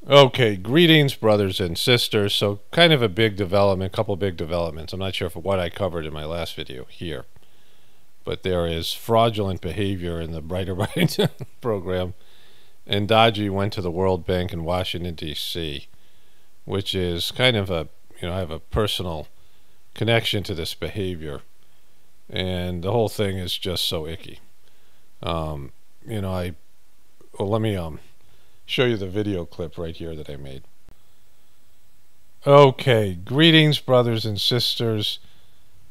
Okay, greetings, brothers and sisters. So, kind of a big development, couple big developments. I'm not sure for what I covered in my last video here, but there is fraudulent behavior in the Brighter Minds program. And Dooooji went to the World Bank in Washington, D.C., which is kind of I have a personal connection to this behavior. And the whole thing is just so icky. Well, let me show you the video clip right here that I made. Okay, greetings, brothers and sisters.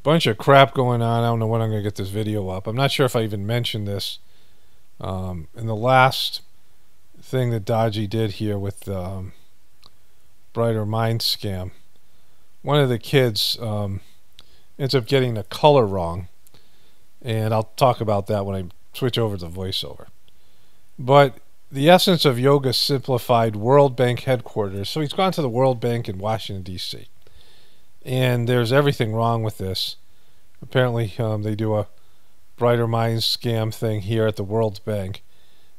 Bunch of crap going on. I don't know when I'm going to get this video up. I'm not sure if I even mentioned this in the last thing that Dooooji did here with the Brighter Mind scam. One of the kids ends up getting the color wrong, and I'll talk about that when I switch over to voiceover. But the essence of Yoga Simplified World Bank headquarters. So he's gone to the World Bank in Washington, D.C. And there's everything wrong with this. Apparently they do a Brighter Minds scam thing here at the World Bank.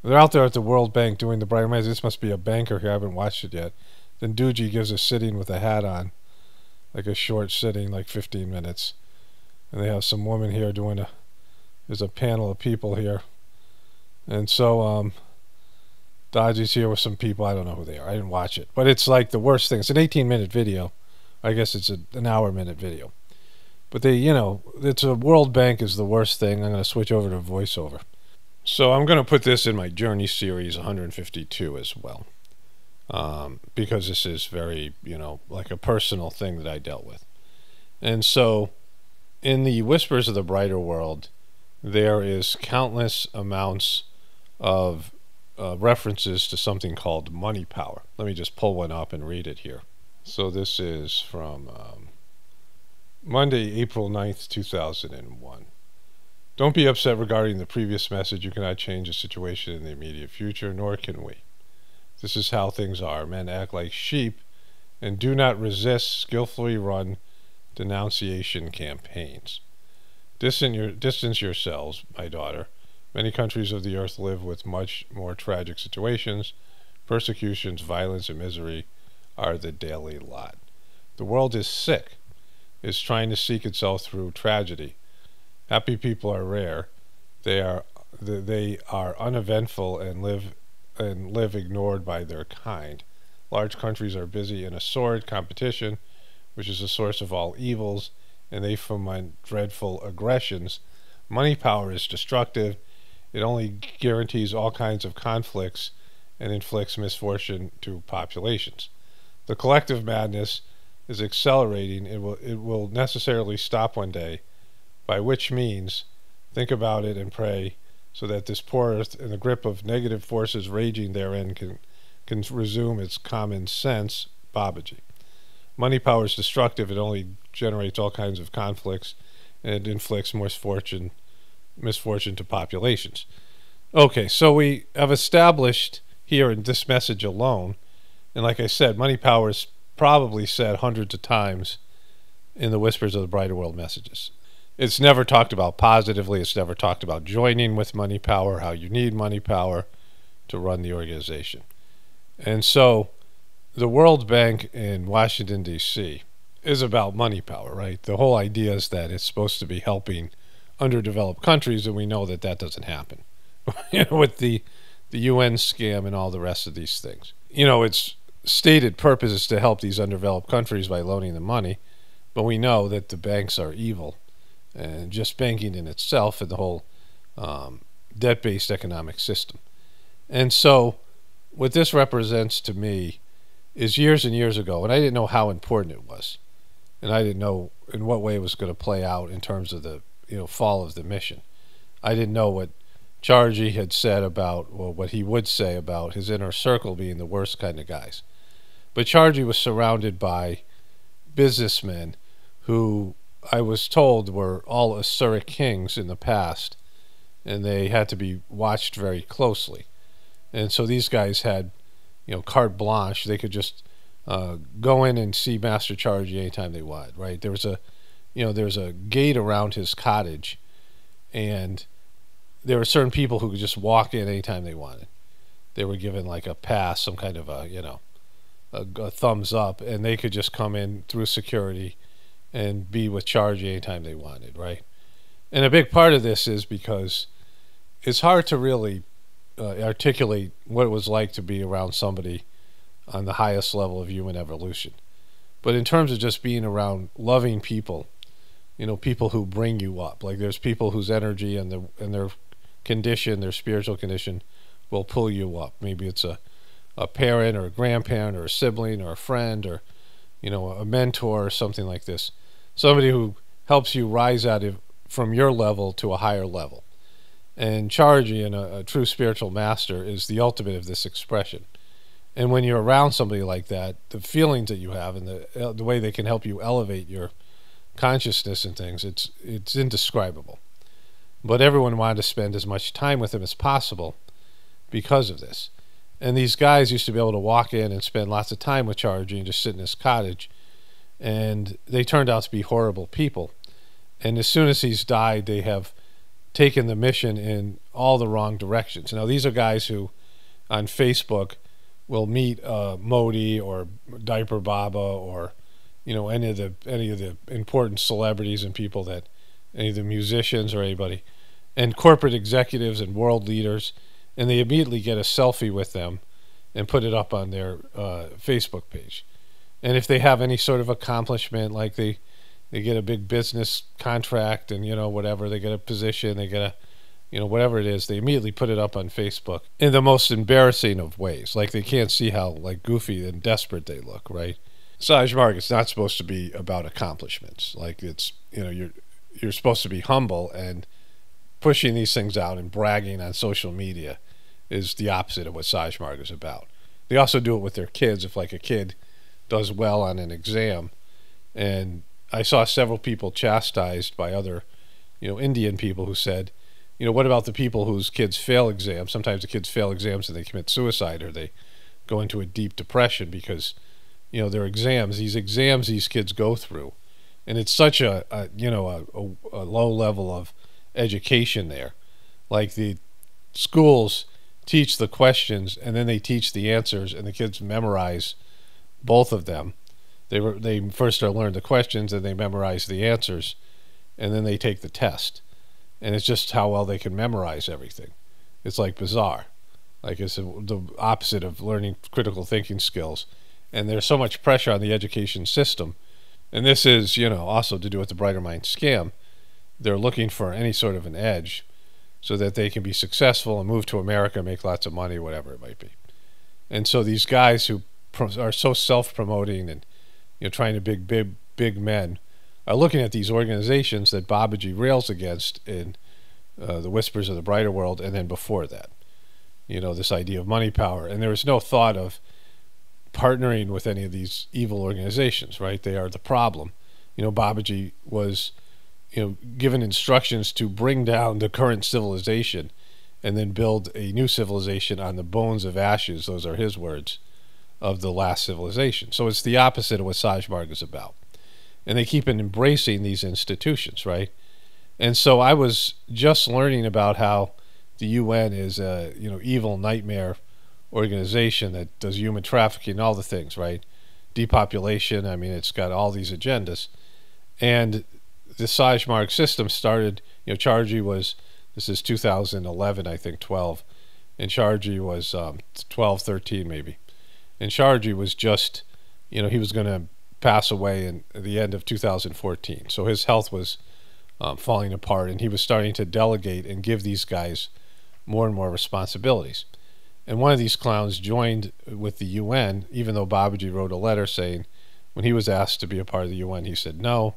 They're out there at the World Bank doing the Brighter Minds. This must be a banker here. I haven't watched it yet. Then Dooooji gives a sitting with a hat on. Like a short sitting, like 15 minutes. And they have some woman here doing there's a panel of people here. And so Dooooji's here with some people. I don't know who they are. I didn't watch it. But it's like the worst thing. It's an 18-minute video. I guess it's an hour-minute video. But it's a World Bank is the worst thing. I'm going to switch over to voiceover. So I'm going to put this in my Journey Series 152 as well. Because this is very, like a personal thing that I dealt with. And so in the Whispers of the Brighter World, there is countless amounts of references to something called money power. Let me just pull one up and read it here. So this is from Monday, April 9th, 2001. Don't be upset regarding the previous message. You cannot change the situation in the immediate future, nor can we. This is how things are. Men act like sheep and do not resist skillfully run denunciation campaigns. Distance yourselves, my daughter. Many countries of the earth live with much more tragic situations. Persecutions, violence, and misery are the daily lot. The world is sick. It's trying to seek itself through tragedy. Happy people are rare. They are uneventful and live ignored by their kind. Large countries are busy in a sordid competition, which is the source of all evils, and they foment dreadful aggressions. Money power is destructive. It only guarantees all kinds of conflicts and inflicts misfortune to populations. The collective madness is accelerating. It will necessarily stop one day, by which means think about it and pray so that this poor earth, in the grip of negative forces raging therein, can resume its common sense. Babaji. Money power is destructive. It only generates all kinds of conflicts, and it inflicts misfortune to populations. Okay, so we have established here in this message alone, and like I said, money power is probably said hundreds of times in the Whispers of the Brighter World messages. It's never talked about positively. It's never talked about joining with money power, how you need money power to run the organization. And so the World Bank in Washington, D.C. is about money power, right? The whole idea is that it's supposed to be helping underdeveloped countries, and we know that that doesn't happen with the UN scam and all the rest of these things. Its stated purpose is to help these underdeveloped countries by loaning them money, but we know that the banks are evil, and just banking in itself and the whole debt-based economic system. And so what this represents to me is years and years ago, and I didn't know how important it was, and I didn't know in what way it was going to play out in terms of the fall of the mission. I didn't know what Charji had said about, or what he would say about his inner circle being the worst kind of guys. But Charji was surrounded by businessmen who I was told were all Asuric kings in the past, and they had to be watched very closely. And so these guys had, carte blanche. They could just go in and see Master Charji anytime they wanted, right? There was a gate around his cottage, and there were certain people who could just walk in anytime they wanted. They were given like a pass, some kind of a, a thumbs up, and they could just come in through security and be with Chargy anytime they wanted, right? And a big part of this is because it's hard to really articulate what it was like to be around somebody on the highest level of human evolution. But in terms of just being around loving people, people who bring you up, like there's people whose energy and their condition, their spiritual condition, will pull you up. Maybe it's a parent or a grandparent or a sibling or a friend or a mentor or something like this. Somebody who helps you rise out of from your level to a higher level. And Chargy, and a true spiritual master, is the ultimate of this expression. And when you're around somebody like that, the feelings that you have and the way they can help you elevate your consciousness and things, it's indescribable. But everyone wanted to spend as much time with him as possible because of this. And these guys used to be able to walk in and spend lots of time with Chargy and just sit in his cottage. And they turned out to be horrible people. And as soon as he's died, they have taken the mission in all the wrong directions. Now, these are guys who, on Facebook, will meet Modi or Diaper Baba or any of the important celebrities and people, that any of the musicians or anybody, and corporate executives and world leaders, and they immediately get a selfie with them and put it up on their Facebook page. And if they have any sort of accomplishment, like they get a big business contract and whatever, they get a position, they get a whatever it is, they immediately put it up on Facebook in the most embarrassing of ways. Like they can't see how goofy and desperate they look, right? Saj Marg, it's not supposed to be about accomplishments. Like it's you're supposed to be humble, and pushing these things out and bragging on social media is the opposite of what Saj Marg is about. They also do it with their kids. If like a kid does well on an exam, and I saw several people chastised by other Indian people who said, what about the people whose kids fail exams? Sometimes the kids fail exams and they commit suicide, or they go into a deep depression because their exams, these kids go through, and it's such a low level of education there. Like the schools teach the questions and then they teach the answers, and the kids memorize both of them. They first learn the questions, and they memorize the answers, and then they take the test. And it's just how well they can memorize everything. It's like bizarre. Like it's the opposite of learning critical thinking skills. And there's so much pressure on the education system. And this is, also to do with the Brighter Mind scam. They're looking for any sort of an edge so that they can be successful and move to America, make lots of money, whatever it might be. And so these guys who are so self-promoting and trying to be big men are looking at these organizations that Babaji rails against in the Whispers of the Brighter World, and then before that, this idea of money power. And there is no thought of partnering with any of these evil organizations, right? They are the problem. Babaji was given instructions to bring down the current civilization and then build a new civilization on the bones of ashes, those are his words, of the last civilization. So it's the opposite of what Saj Marg is about. And they keep embracing these institutions, right? And so I was just learning about how the UN is a evil nightmare organization that does human trafficking and all the things, right? Depopulation, it's got all these agendas. And the Saj Marg system started, Chargy was, this is 2011, I think, 12. And Chargy was 12, 13 maybe. And Chargy was just, he was going to pass away in the end of 2014. So his health was falling apart, and he was starting to delegate and give these guys more and more responsibilities. And one of these clowns joined with the UN, even though Babaji wrote a letter saying, when he was asked to be a part of the UN, he said no,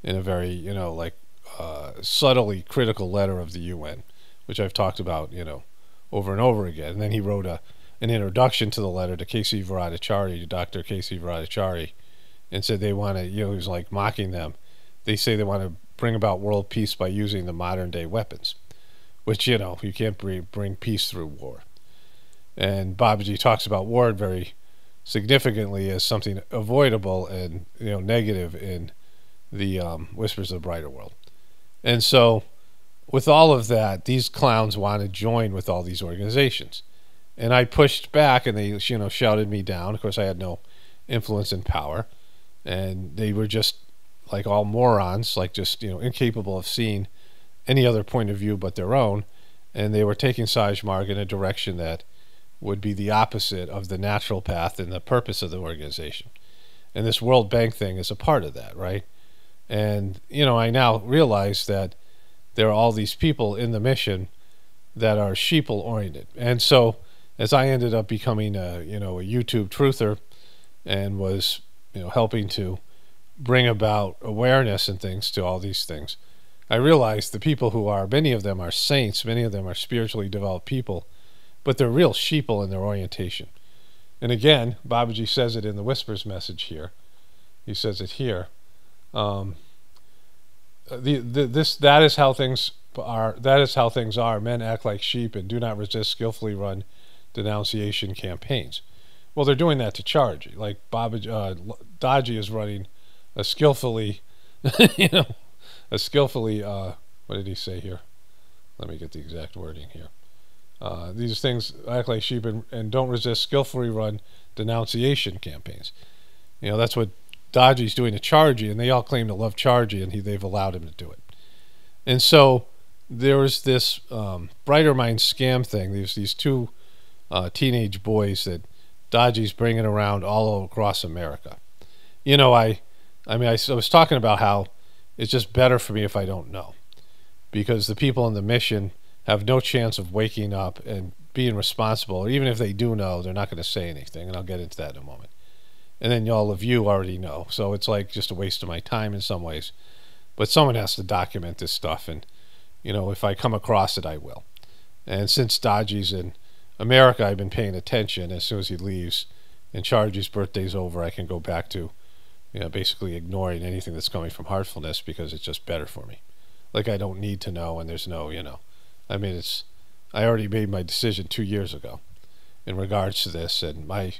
in a very, subtly critical letter of the UN, which I've talked about, over and over again. And then he wrote an introduction to the letter to K.C. Varadachari, to Dr. K.C. Varadachari, and said they want to, he was like mocking them. They say they want to bring about world peace by using the modern day weapons, which, you can't bring peace through war. And Babaji talks about war very significantly as something avoidable and, negative in the Whispers of the Brighter World. And so with all of that, these clowns want to join with all these organizations. And I pushed back, and they, shouted me down. Of course, I had no influence and power, and they were just like all morons, like just, incapable of seeing any other point of view but their own. And they were taking Sagemark in a direction that would be the opposite of the natural path and the purpose of the organization. And this World Bank thing is a part of that, right? And, I now realize that there are all these people in the mission that are sheeple oriented. And so as I ended up becoming a YouTube truther and was, helping to bring about awareness and things to all these things, I realized the people who are, many of them are saints, many of them are spiritually developed people, but they're real sheeple in their orientation. And again, Babaji says it in the Whispers message here. He says it here. That is how things are. That is how things are. Men act like sheep and do not resist skillfully run denunciation campaigns. Well, they're doing that to Charji. Like Dooooji is running a skillfully, what did he say here? Let me get the exact wording here. These things act like sheep and don't resist skillfully run denunciation campaigns. That's what Dooooji's doing to Charji, and they all claim to love Charji, and they've allowed him to do it. And so there was this Brighter Mind scam thing. There's these two teenage boys that Dooooji's bringing around all across America. I was talking about how it's just better for me if I don't know, because the people in the mission have no chance of waking up and being responsible. Or even if they do know, they're not going to say anything, and I'll get into that in a moment. And then all of you already know, so it's like just a waste of my time in some ways. But someone has to document this stuff, and if I come across it, I will. And since Dooooji's in America, I've been paying attention. As soon as he leaves and Charji's birthday's over, I can go back to basically ignoring anything that's coming from Heartfulness, because it's just better for me. Like, I don't need to know, and there's no, I already made my decision 2 years ago in regards to this, and my,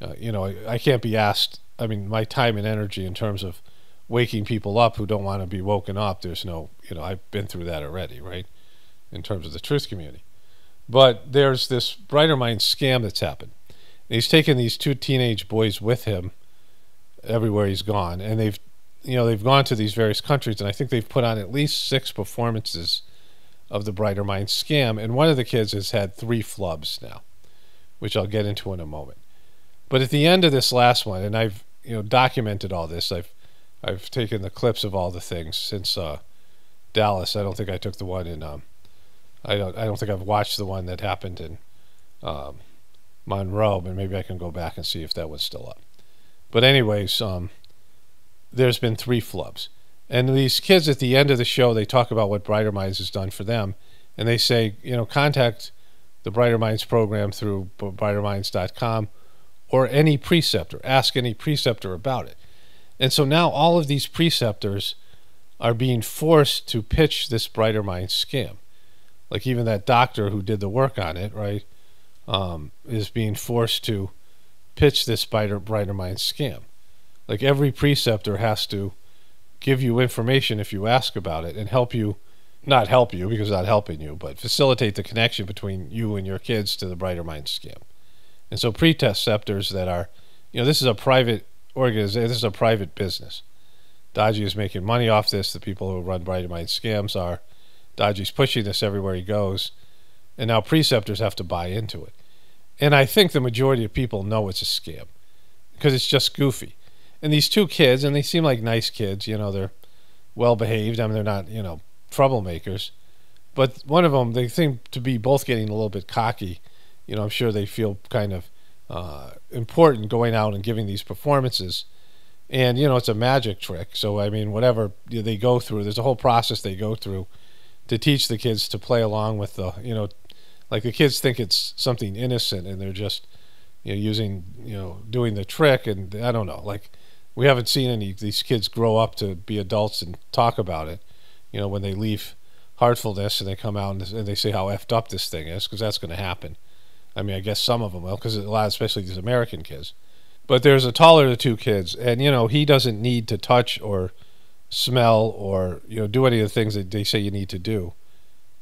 I can't be asked, my time and energy in terms of waking people up who don't want to be woken up, there's no, I've been through that already, right, in terms of the truth community. But there's this Brighter Mind scam that's happened. And he's taken these two teenage boys with him everywhere he's gone, and they've gone to these various countries, and I think they've put on at least 6 performances of the Brighter Mind scam, and one of the kids has had 3 flubs now, which I'll get into in a moment. But at the end of this last one, and I've documented all this, I've taken the clips of all the things since Dallas. I don't think I took the one in I don't think I've watched the one that happened in Monroe, but maybe I can go back and see if that one's still up. But anyways, there's been 3 flubs. And these kids at the end of the show, they talk about what Brighter Minds has done for them. And they say, contact the Brighter Minds program through brighterminds.com or any preceptor. Ask any preceptor about it. And so now all of these preceptors are being forced to pitch this Brighter Minds scam. Like even that doctor who did the work on it, right, is being forced to pitch this Brighter Minds scam. Like every preceptor has to give you information if you ask about it and help you, not help you because it's not helping you, but facilitate the connection between you and your kids to the Brighter Minds scam. And so preceptors that are, this is a private organization, this is a private business. Dooooji is making money off this. The people who run Brighter Minds scams are. Dooooji's pushing this everywhere he goes. And now preceptors have to buy into it. And I think the majority of people know it's a scam because it's just goofy. And these 2 kids, and they seem like nice kids, they're well behaved. They're not, troublemakers. But one of them, they seem to be both getting a little bit cocky. I'm sure they feel kind of important going out and giving these performances. And, it's a magic trick. So, whatever they go through, there's a whole process they go through to teach the kids to play along with the, like the kids think it's something innocent and they're just, using, doing the trick. And I don't know, like we haven't seen any of these kids grow up to be adults and talk about it, when they leave Heartfulness and they come out and they say how effed up this thing is, because that's going to happen. I guess some of them will, because a lot, especially these American kids. But there's a taller of the 2 kids, and, he doesn't need to touch or smell or, do any of the things that they say you need to do.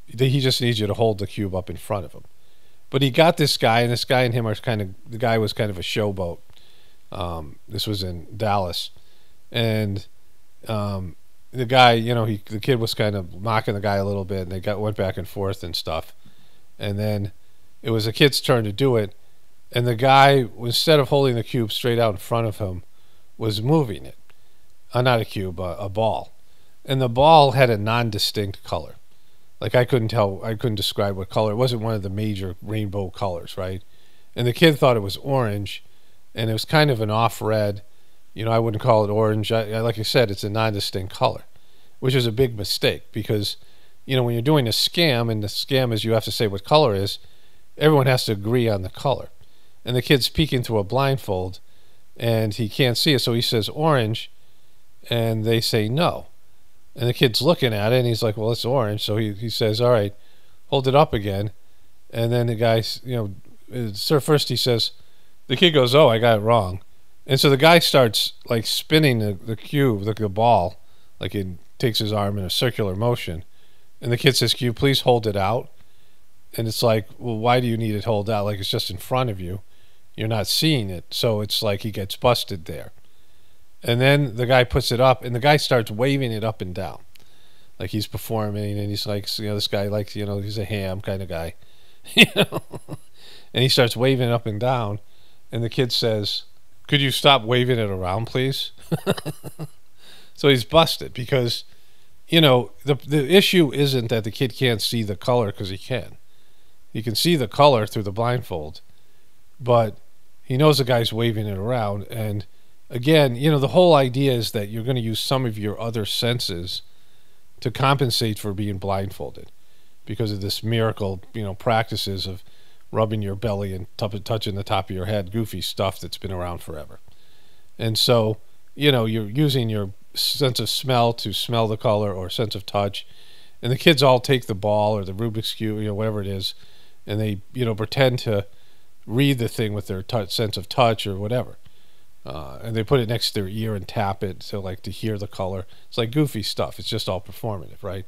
He just needs you to hold the cube up in front of him. But he got this guy, and this guy and him are the guy was kind of a showboat. This was in Dallas. And the guy, the kid was kind of mocking the guy a little bit, and they went back and forth and stuff. And then it was the kid's turn to do it, and the guy, instead of holding the cube straight out in front of him, was moving it. Not a cube, a ball. And the ball had a non-distinct color. Like, I couldn't describe what color. It wasn't one of the major rainbow colors, right? And the kid thought it was orange, and it was kind of an off-red. I wouldn't call it orange. Like I said, it's a non-distinct color, which is a big mistake because, when you're doing a scam, and the scam is you have to say what color is, everyone has to agree on the color. And the kid's peeking through a blindfold, and he can't see it, so he says orange, and they say no. And the kid's looking at it, and he's like, well, it's orange. So he says, all right, hold it up again. And then the guy, first he says, the kid goes, oh, I got it wrong. And so the guy starts, like, spinning the cube, the ball, like he takes his arm in a circular motion. And the kid says, can you please hold it out? And it's like, well, why do you need it hold out? Like, it's just in front of you. You're not seeing it. So it's like he gets busted there. And then the guy puts it up, and the guy starts waving it up and down. Like he's performing, and he's like, this guy likes, he's a ham kind of guy. And he starts waving it up and down. And the kid says, could you stop waving it around, please? So he's busted because, the issue isn't that the kid can't see the color, because he can. He can see the color through the blindfold, but he knows the guy's waving it around. And again, the whole idea is that you're going to use some of your other senses to compensate for being blindfolded because of this miracle, practices of rubbing your belly and touching the top of your head, goofy stuff that's been around forever. And so, you're using your sense of smell to smell the color, or sense of touch. And the kids all take the ball or the Rubik's Cube, whatever it is, and they, pretend to read the thing with their sense of touch or whatever. And they put it next to their ear and tap it to hear the color. It's like goofy stuff. It's just all performative, right?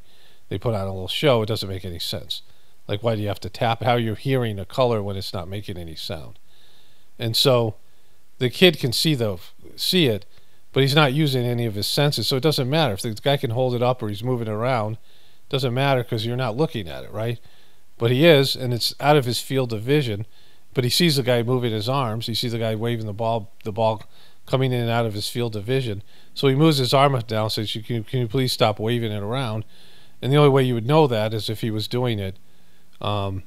They put on a little show. It doesn't make any sense. Like, why do you have to tap? How are you hearing a color when it's not making any sound? And so the kid can see it, but he's not using any of his senses. So it doesn't matter. If the guy can hold it up or he's moving it around, it doesn't matter because you're not looking at it, right? But he is, and it's out of his field of vision. But he sees the guy moving his arms. He sees the guy waving the ball coming in and out of his field of vision. So he moves his arm down and says, can you please stop waving it around? And the only way you would know that is if he was doing it, where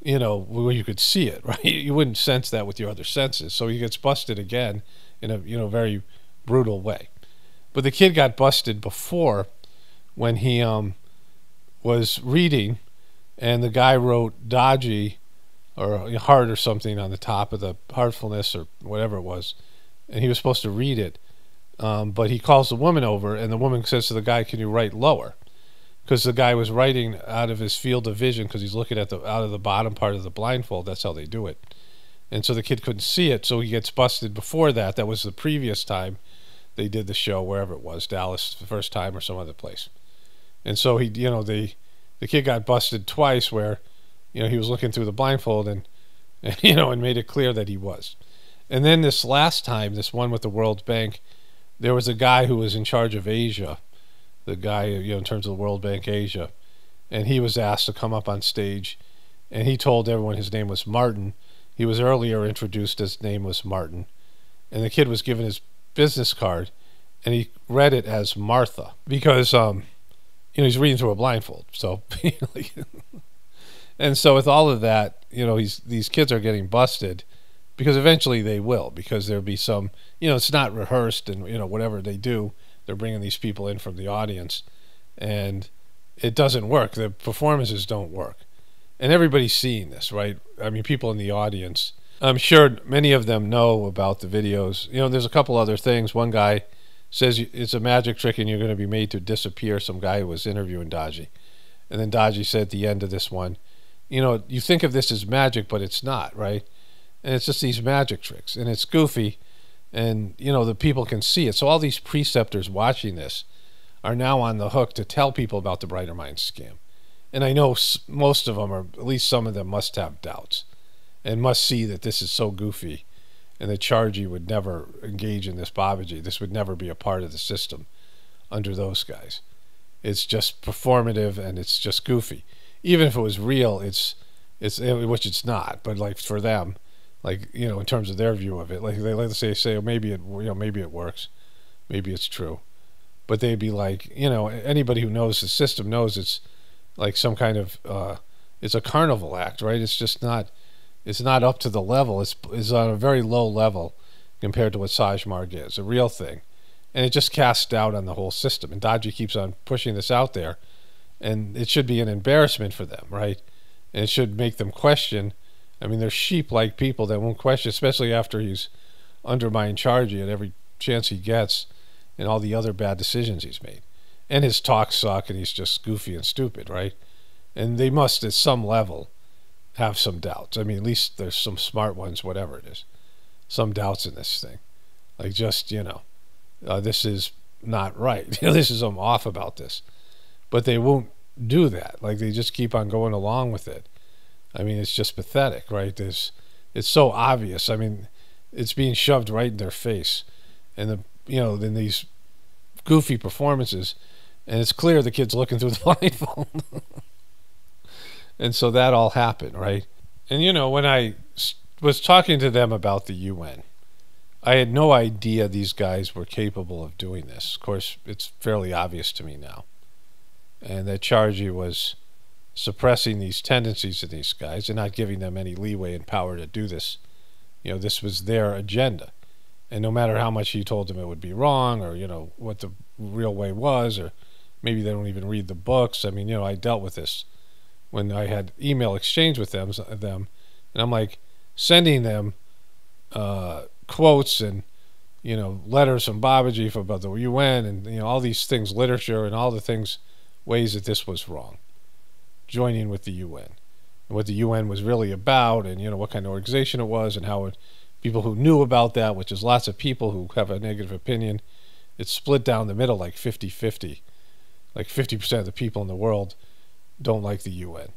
you could see it, right? You wouldn't sense that with your other senses. So he gets busted again in a, very brutal way. But the kid got busted before when he was reading, and the guy wrote Dooooji or heart or something on the top of the Heartfulness or whatever it was, and he was supposed to read it, but he calls the woman over, and the woman says to the guy, can you write lower? Because the guy was writing out of his field of vision because he's looking at out of the bottom part of the blindfold. That's how they do it. And so the kid couldn't see it, so he gets busted before that. That was the previous time they did the show, wherever it was, Dallas the first time or some other place. And so he, the kid got busted twice where, he was looking through the blindfold and made it clear that he was. And then this last time, this one with the World Bank, there was a guy who was in charge of Asia, the guy, in terms of the World Bank Asia, and he was asked to come up on stage, and he told everyone his name was Martin. He was earlier introduced, his name was Martin, and the kid was given his business card, and he read it as Martha because, he's reading through a blindfold. So, and so with all of that, these kids are getting busted because eventually they will, because there'll be some, it's not rehearsed, and, whatever they do, they're bringing these people in from the audience, and it doesn't work. The performances don't work. And everybody's seeing this, right? I mean, people in the audience, I'm sure many of them know about the videos. There's a couple other things. One guy says it's a magic trick and you're going to be made to disappear. Some guy who was interviewing Dooooji. And then Dooooji said at the end of this one, you think of this as magic, but it's not, right? And it's just these magic tricks, and it's goofy, and the people can see it. So all these preceptors watching this are now on the hook to tell people about the Brighter Minds scam. And I know most of them, or at least some of them, must have doubts and must see that this is so goofy and that Chargy would never engage in this Babaji. This would never be a part of the system under those guys. It's just performative and it's just goofy. Even if it was real, it's which it's not. But like for them, like in terms of their view of it, like they like to say, oh, maybe it works, maybe it's true. But they'd be like, anybody who knows the system knows it's like some kind of it's a carnival act, right? It's just not. It's not up to the level. It's on a very low level compared to what Sajmarg is, a real thing. And it just casts doubt on the whole system. And Dooooji keeps on pushing this out there. And it should be an embarrassment for them, right? And it should make them question. I mean, they're sheep-like people that won't question, especially after he's undermined Chargy at every chance he gets and all the other bad decisions he's made. And his talks suck and he's just goofy and stupid, right? And they must, at some level, have some doubts. I mean, at least there's some smart ones, whatever it is. Some doubts in this thing. Like just, this is not right. This is, I'm off about this. But they won't do that. Like they just keep on going along with it. I mean, it's just pathetic, right? It's so obvious. I mean, it's being shoved right in their face. And in these goofy performances, and it's clear the kid's looking through the blindfold. And so that all happened, right? And, when I was talking to them about the UN, I had no idea these guys were capable of doing this. Of course, it's fairly obvious to me now. And that Chargy was suppressing these tendencies of these guys and not giving them any leeway and power to do this. This was their agenda. And no matter how much he told them it would be wrong or, what the real way was, or maybe they don't even read the books. I mean, I dealt with this when I had email exchange with them, and I'm like sending them quotes and letters from Babaji about the UN and all these things, literature and all the things, ways that this was wrong, joining with the UN and what the UN was really about, and what kind of organization it was, and how people who knew about that, which is lots of people who have a negative opinion, it's split down the middle like 50-50. Like 50% of the people in the world don't like the UN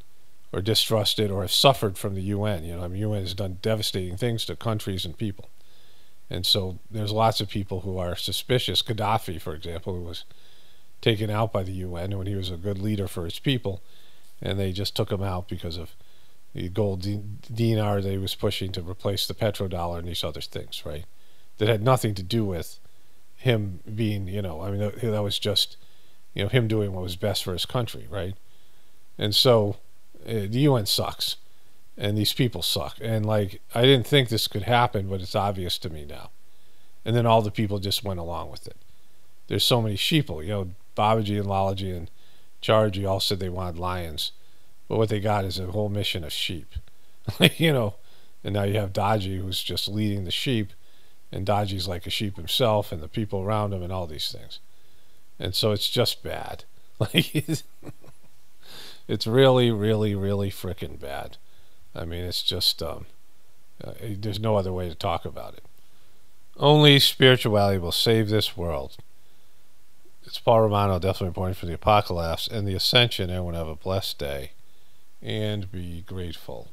or distrust it or have suffered from the UN. UN has done devastating things to countries and people. And so there's lots of people who are suspicious. Gaddafi, for example, who was taken out by the UN when he was a good leader for his people, and they just took him out because of the gold dinar they was pushing to replace the petrodollar and these other things, right? That had nothing to do with him being, that was just, him doing what was best for his country, right? And so the UN sucks, and these people suck. And I didn't think this could happen, but it's obvious to me now. And then all the people just went along with it. There's so many sheeple, Babaji and Lalaji and Chargy all said they wanted lions, but what they got is a whole mission of sheep, And now you have Dooooji who's just leading the sheep, and Dooooji's like a sheep himself, and the people around him, and all these things. And so it's just bad. It's really, really, really frickin' bad. I mean, it's just, there's no other way to talk about it. Only spirituality will save this world. It's Paul Romano, definitely reporting for the Apocalypse and the Ascension. Everyone have a blessed day and be grateful.